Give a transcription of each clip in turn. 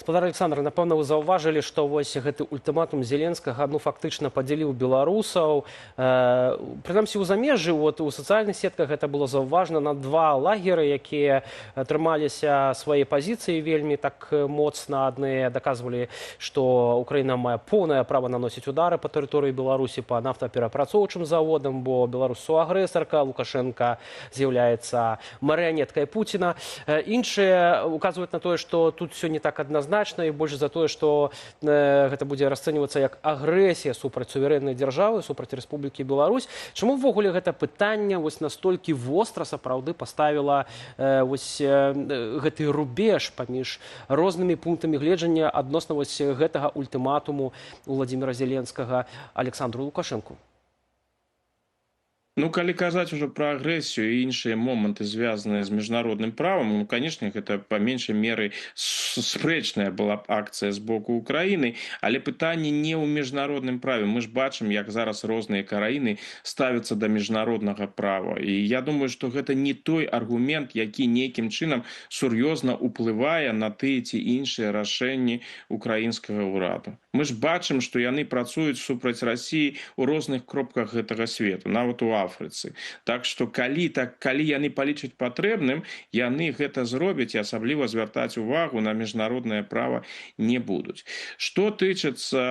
Спадар Александр, напэўна, вы заўважылі, што вось гэты ультыматум Зеленскага фактычна падзяліў беларусаў. Прынамсі ў замежжы, у сацыяльных сетках гэта было заўважна на два лагеры, якія трымаліся свае пазіцыі вельмі так моцна. Адныя даказвалі, што Украіна мае поўнае права наносіць удары па тэрыторыі Беларусі па нафтаперапрацоўчым заводам, бо Беларусь суагрэсарка, Лукашенка з'яўляецца марыянеткай Пуціна. Іншыя указваюць на тое, што тут все не так адназначна, і больш за тое, што гэта будзе расцэньвацца як агрэсія супраць суверэннай дзяржавы, супраць Рэспублікі Беларусь. Чаму ўвогуле гэта пытанне настолькі востра сапраўды паставіла гэты рубеж паміж рознымі пунктамі гледжання адносна гэтага ультыматуму Владзіміра Зеленскага Александру Лукашэнку? Ну, калі казаць ужо пра агрэсію і іншыя моманты, звязаныя з міжнародным правам, ну, канешне, гэта па меншай меры спрэчная была б акцыя з боку Украіны, але пытанне не ў міжнародным праве. Мы ж бачым, як зараз розныя краіны ставяцца да міжнароднага права. І я думаю, што гэта не той аргумент, які нейкім чынам сур'ёзна ўплывае на тыя ці іншыя рашэнні украінскага ўраду. Мы ж бачым, што яны працуюць супраць Расіі ў розных кропках гэтага свету, нават у Афрыцы. Так што калі яны палічаць патрэбным, яны гэта зробяць і асабліва звяртаць увагу на міжнароднае права не будуць. Што тычыцца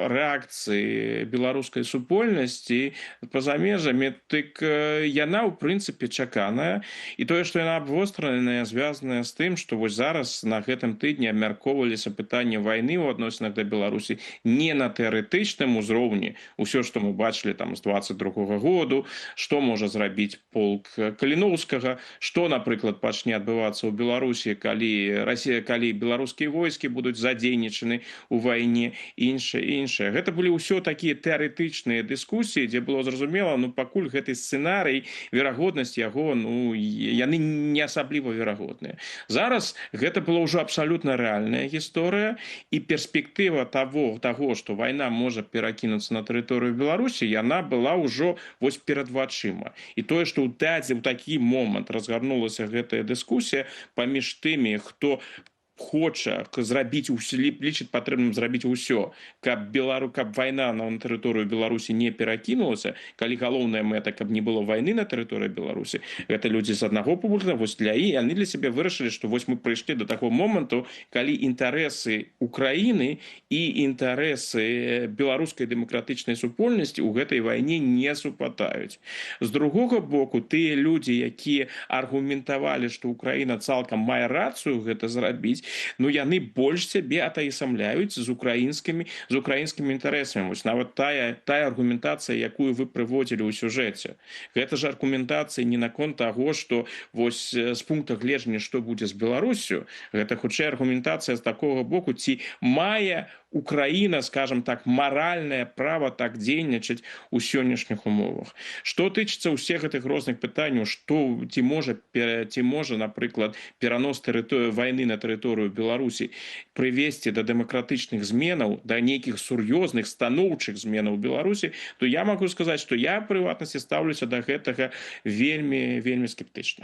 рэакцыі беларускай супольнасці па-за межамі, дык яна ў прынцыпе чаканая. І тое, што яна абвостраная, звязаная з тым, што вось зараз на гэтым тыдні абмяркоўваліся пытанні вайны ў адносінах да Беларусі не на тэарэтычным узроўні. Усё, што мы бачылі там з 22-го году, што можа зрабіць полк Каліноўскага, што, напрыклад, пачне адбывацца ў Беларусі, калі беларускія войскі будуць задзейнічаны ў вайне, іншае. Гэта былі ўсё такія тэарэтычныя дыскусіі, дзе было зразумела, пакуль гэты сцэнарый, верагоднасць яго, яны не асабліва верагодныя. Зараз гэта была ўжо абсалютна рэальная гісторыя, і перспектыва таго, што вайна можа перакінуцца на тэрыторыю Беларусі, яна была ўжо вось перад вачыма. І тое, што ў такі момант разгарнулася гэтая дыскусія паміж тымі, хто хоча зрабіць лічыць патрэбным зрабіць усё, каб вайна на тэрыторыю Беларусі не перакінулася, калі галоўная мэта, каб не было вайны на тэрыторыі Беларусі. Гэта людзі з аднаго пункта, яны для сябе вырашылі, што вось мы прыйшлі да таго моманту, калі інтарэсы Украіны і інтарэсы беларускай дэмакратычнай супольнасці ў гэтай вайне не супадаюць. З другога боку, тыя людзі, якія аргументавалі, што Украіна цалкам мае рацыю гэта зрабіць, яны больш сябе атаясамляюць з украінскімі інтарэсамі. Вось нават тая аргументацыя, якую вы прыводзілі ў сюжэце. Гэта ж аргументацыя не наконт таго, што вось з пункта гледжання, што будзе з Беларусю, гэта хутчэй аргументацыя з такога боку, ці мае Украіна, скажем так, маральнае права так дзейнічаць у сённяшніх умовах. Што тычыцца ўсіх гэтых розных пытанняў, ці можа, напрыклад, перанос вайны на тэрыторыю Беларусі прывесці да дэмакратычных зменаў, да нейкіх сур'ёзных станоўчых зменаў у Беларусі, то я магу сказаць, што я прыватнасці стаўлюся да гэтага вельмі, вельмі скептычна.